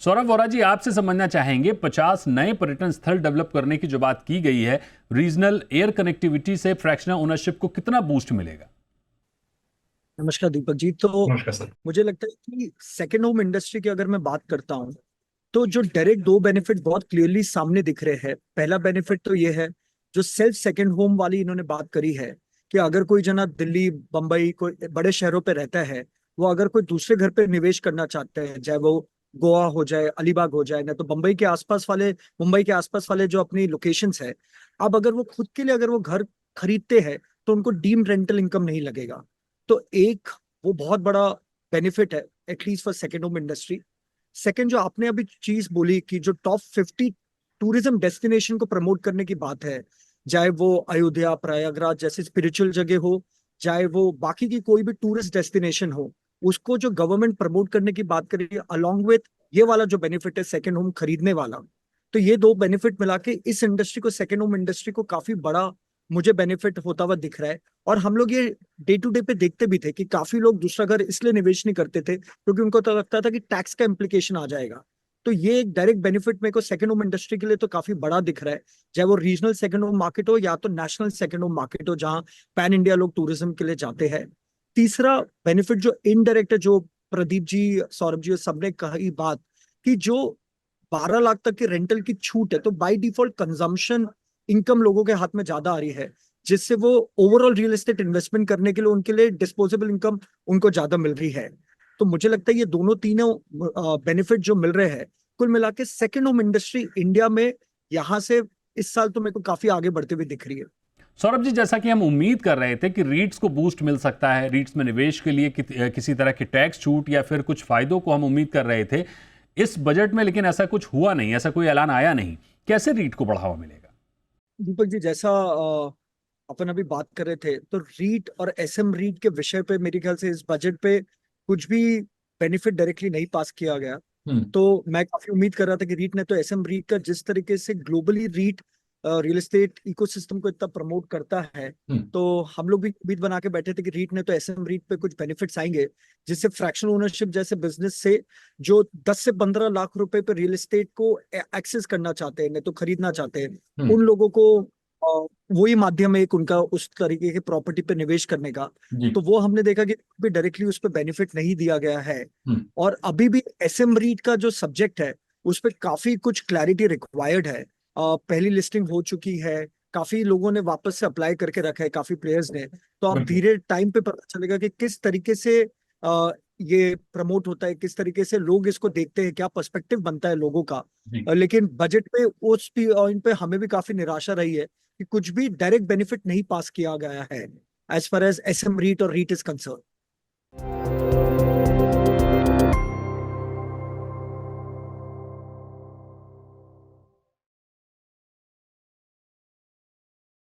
सौरभ वोरा जी, आपसे समझना चाहेंगे 50 नए पर्यटन स्थल डेवलप करने की जो बात की गई है, रीजनल एयर कनेक्टिविटी से फ्रैक्शनल ओनरशिप को कितना बूस्ट मिलेगा? नमस्कार दीपक जी। तो नमस्कार सर। मुझे लगता है कि सेकेंड होम इंडस्ट्री की अगर मैं बात करता हूँ तो जो डायरेक्ट दो बेनिफिट बहुत क्लियरली सामने दिख रहे हैं। पहला बेनिफिट तो ये है, जो सेल्फ सेकेंड होम वाली इन्होंने बात करी है, कि अगर कोई जना दिल्ली, बंबई, कोई बड़े शहरों पे रहता है, वो अगर कोई दूसरे घर पे निवेश करना चाहते हैं, चाहे वो गोवा हो जाए, अलीबाग हो जाए, ना तो बंबई के आसपास वाले, मुंबई के आसपास वाले जो अपनी लोकेशंस है, अब अगर वो खुद के लिए अगर वो घर खरीदते हैं तो उनको डीम रेंटल इनकम नहीं लगेगा। तो एक वो बहुत बड़ा बेनिफिट है at least for second home industry. Second, जो आपने अभी चीज बोली कि जो टॉप 50 टूरिज्म डेस्टिनेशन को प्रमोट करने की बात है, चाहे वो अयोध्या, प्रयागराज जैसी स्पिरिचुअल जगह हो, चाहे वो बाकी की कोई भी टूरिस्ट डेस्टिनेशन हो, उसको जो गवर्नमेंट प्रमोट करने की बात करेगी अलॉन्ग विथ ये वाला जो बेनिफिट है सेकेंड होम खरीदने वाला, तो ये दो बेनिफिट मिला के इस इंडस्ट्री को, सेकेंड होम इंडस्ट्री को काफी बड़ा मुझे बेनिफिट होता हुआ दिख रहा है। और हम लोग ये डे टू डे पे देखते भी थे कि काफी लोग दूसरा घर इसलिए निवेश नहीं करते थे क्योंकि उनको तो लगता था कि टैक्स का इम्प्लीकेशन आ जाएगा। तो ये एक डायरेक्ट बेनिफिट मेरे को सेकंड होम इंडस्ट्री के लिए तो काफी बड़ा दिख रहा है, चाहे वो रीजनल सेकंड होम मार्केट हो या तो नेशनल सेकंड होम मार्केट हो, जहां पैन इंडिया लोग टूरिज्म के लिए जाते हैं। तीसरा बेनिफिट जो इनडायरेक्ट है, जो प्रदीप जी, सौरभ जी और सबने कही बात, कि जो 12 लाख तक के रेंटल की छूट है, तो बाय डिफॉल्ट कंजम्पशन इनकम लोगों के हाथ में ज्यादा आ रही है, जिससे वो ओवरऑल रियल एस्टेट इन्वेस्टमेंट करने के लिए उनके लिए डिस्पोजेबल इनकम उनको ज्यादा मिल रही है। तो मुझे लगता है ये दोनों तीनों बेनिफिट जो मिल रहे हैं, कुल मिला के सेकेंड होम इंडस्ट्री इंडिया में यहाँ से इस साल तो मेरे को काफी आगे बढ़ते हुए दिख रही है। सौरभ जी, जैसा कि हम उम्मीद कर रहे थे कि रीट्स को बूस्ट मिल सकता है, रीट्स में निवेश के लिए किसी तरह की टैक्स छूट या फिर कुछ फायदों को हम उम्मीद कर रहे थे इस बजट में, लेकिन ऐसा कुछ हुआ नहीं, ऐसा कोई ऐलान आया नहीं। कैसे रीट को बढ़ावा मिलेगा? दीपक जी, जैसा अपन अभी बात कर रहे थे, तो रीट और एसएम रीट के विषय पे मेरे ख्याल से इस बजट पे कुछ भी बेनिफिट डायरेक्टली नहीं पास किया गया। हम्म। तो मैं काफी उम्मीद कर रहा था कि रीट ने तो एसएम रीट का जिस तरीके से globally REIT real estate ecosystem को इतना प्रमोट करता है, हम्म। तो हम लोग भी उम्मीद बना के बैठे थे कि रीट ने तो एसएम रीट पे कुछ बेनिफिट्स आएंगे, जिससे फ्रैक्शनल ओनरशिप जैसे बिजनेस से जो 10 से 15 लाख रुपए पे रियल एस्टेट को एक्सेस करना चाहते हैं, नहीं तो खरीदना चाहते हैं, हम्म। उन लोगों को वही माध्यम है एक उनका उस तरीके के प्रॉपर्टी पे निवेश करने का। जी। तो वो हमने देखा कि भी डायरेक्टली उस पर बेनिफिट नहीं दिया गया है। हम्म। और अभी भी एसएम रीट का जो सब्जेक्ट है उस पर काफी कुछ क्लैरिटी रिक्वायर्ड है। पहली लिस्टिंग हो चुकी है, काफी लोगों ने वापस से अप्लाई करके रखा है, काफी प्लेयर्स ने। तो अब बिल्कुल। धीरे टाइम पे पता चलेगा कि किस तरीके से ये प्रमोट होता है, किस तरीके से लोग इसको देखते हैं, क्या पर्सपेक्टिव बनता है लोगों का। जी। लेकिन बजट पे उस पॉइंट पे हमें भी काफी निराशा रही है कि कुछ भी डायरेक्ट बेनिफिट नहीं पास किया गया है as far as SM REIT और रीट इज कंसर्न।